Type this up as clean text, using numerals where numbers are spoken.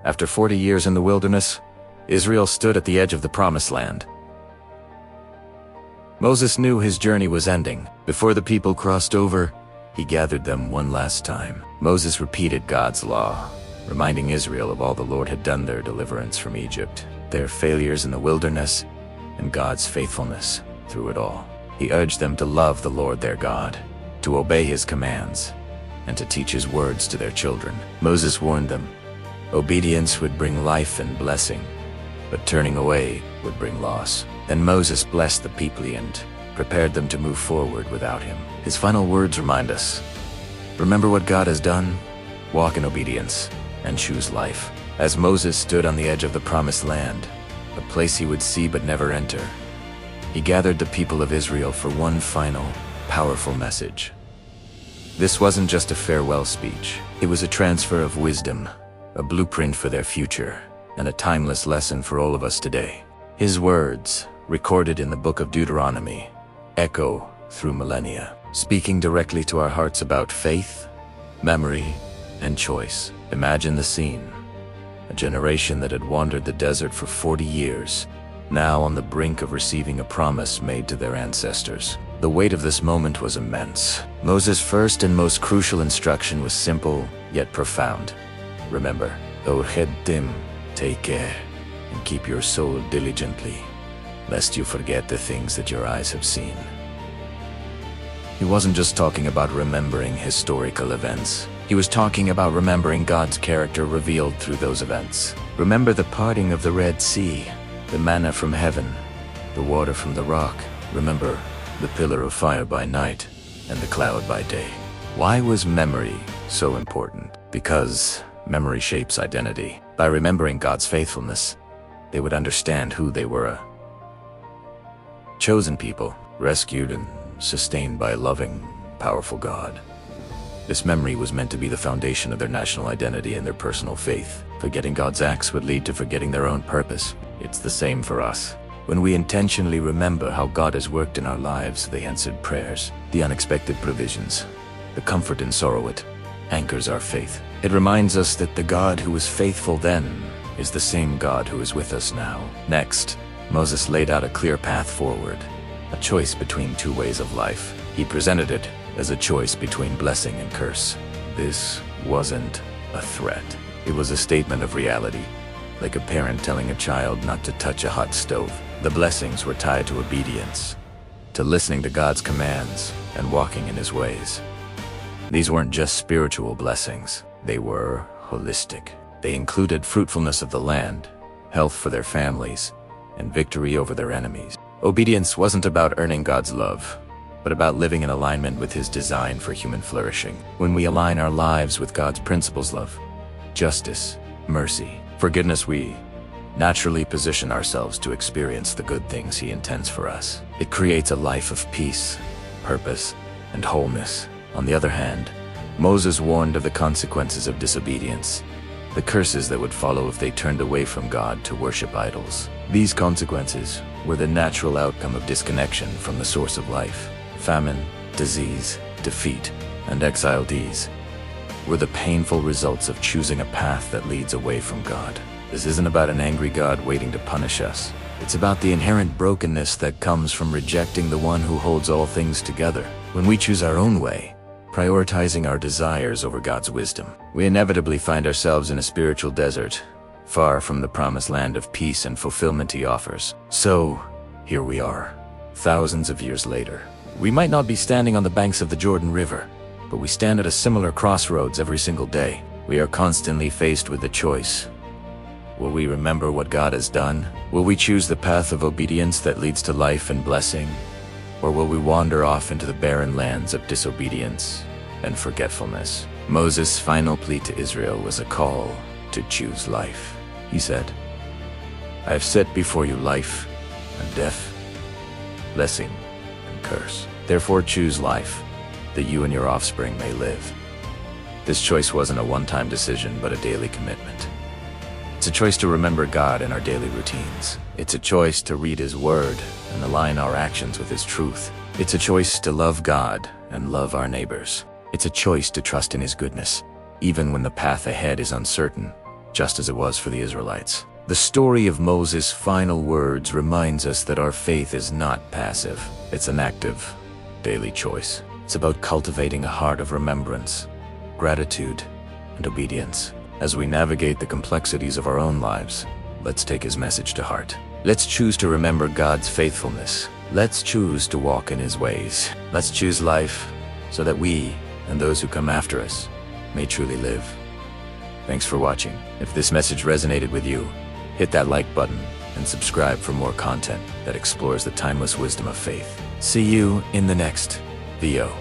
After 40 years in the wilderness, Israel stood at the edge of the Promised Land. Moses knew his journey was ending. Before the people crossed over, he gathered them one last time. Moses repeated God's law, reminding Israel of all the Lord had done, their deliverance from Egypt, their failures in the wilderness, and God's faithfulness through it all. He urged them to love the Lord their God, to obey his commands, and to teach his words to their children. Moses warned them, obedience would bring life and blessing, but turning away would bring loss. Then Moses blessed the people and prepared them to move forward without him. His final words remind us, remember what God has done, walk in obedience, and choose life. As Moses stood on the edge of the Promised Land, a place he would see but never enter, he gathered the people of Israel for one final, powerful message. This wasn't just a farewell speech. It was a transfer of wisdom, a blueprint for their future, and a timeless lesson for all of us today. His words, recorded in the book of Deuteronomy, echo through millennia, speaking directly to our hearts about faith, memory, and choice. Imagine the scene. A generation that had wandered the desert for 40 years, now on the brink of receiving a promise made to their ancestors. The weight of this moment was immense. Moses' first and most crucial instruction was simple, yet profound. Remember, O Hedim, take care, and keep your soul diligently, lest you forget the things that your eyes have seen. He wasn't just talking about remembering historical events. He was talking about remembering God's character revealed through those events. Remember the parting of the Red Sea, the manna from heaven, the water from the rock. Remember the pillar of fire by night and the cloud by day. Why was memory so important? Because memory shapes identity. By remembering God's faithfulness, they would understand who they were, a chosen people, rescued and sustained by a loving, powerful God. This memory was meant to be the foundation of their national identity and their personal faith. Forgetting God's acts would lead to forgetting their own purpose. It's the same for us. When we intentionally remember how God has worked in our lives, the answered prayers, the unexpected provisions, the comfort in sorrow, it anchors our faith. It reminds us that the God who was faithful then is the same God who is with us now. Next, Moses laid out a clear path forward, a choice between two ways of life. He presented it as a choice between blessing and curse. This wasn't a threat. It was a statement of reality, like a parent telling a child not to touch a hot stove. The blessings were tied to obedience, to listening to God's commands and walking in his ways. These weren't just spiritual blessings, they were holistic. They included fruitfulness of the land, health for their families, and victory over their enemies. Obedience wasn't about earning God's love, but about living in alignment with his design for human flourishing. When we align our lives with God's principles, love, justice, mercy, forgiveness, we naturally position ourselves to experience the good things he intends for us. It creates a life of peace, purpose, and wholeness. On the other hand, Moses warned of the consequences of disobedience, the curses that would follow if they turned away from God to worship idols. These consequences were the natural outcome of disconnection from the source of life. Famine, disease, defeat, and exile. These were the painful results of choosing a path that leads away from God. This isn't about an angry God waiting to punish us. It's about the inherent brokenness that comes from rejecting the one who holds all things together. When we choose our own way, prioritizing our desires over God's wisdom, we inevitably find ourselves in a spiritual desert, far from the promised land of peace and fulfillment he offers. So, here we are, thousands of years later. We might not be standing on the banks of the Jordan River, but we stand at a similar crossroads every single day. We are constantly faced with the choice. Will we remember what God has done? Will we choose the path of obedience that leads to life and blessing? Or will we wander off into the barren lands of disobedience and forgetfulness? Moses' final plea to Israel was a call to choose life. He said, I have set before you life and death, blessing and curse. Therefore choose life, that you and your offspring may live. This choice wasn't a one-time decision, but a daily commitment. It's a choice to remember God in our daily routines. It's a choice to read his word and align our actions with his truth. It's a choice to love God and love our neighbors. It's a choice to trust in his goodness, even when the path ahead is uncertain. just as it was for the Israelites. The story of Moses' final words reminds us that our faith is not passive. It's an active, daily choice. It's about cultivating a heart of remembrance, gratitude, and obedience. As we navigate the complexities of our own lives, let's take his message to heart. Let's choose to remember God's faithfulness. Let's choose to walk in his ways. Let's choose life so that we and those who come after us may truly live. Thanks for watching. If this message resonated with you, hit that like button and subscribe for more content that explores the timeless wisdom of faith. See you in the next video.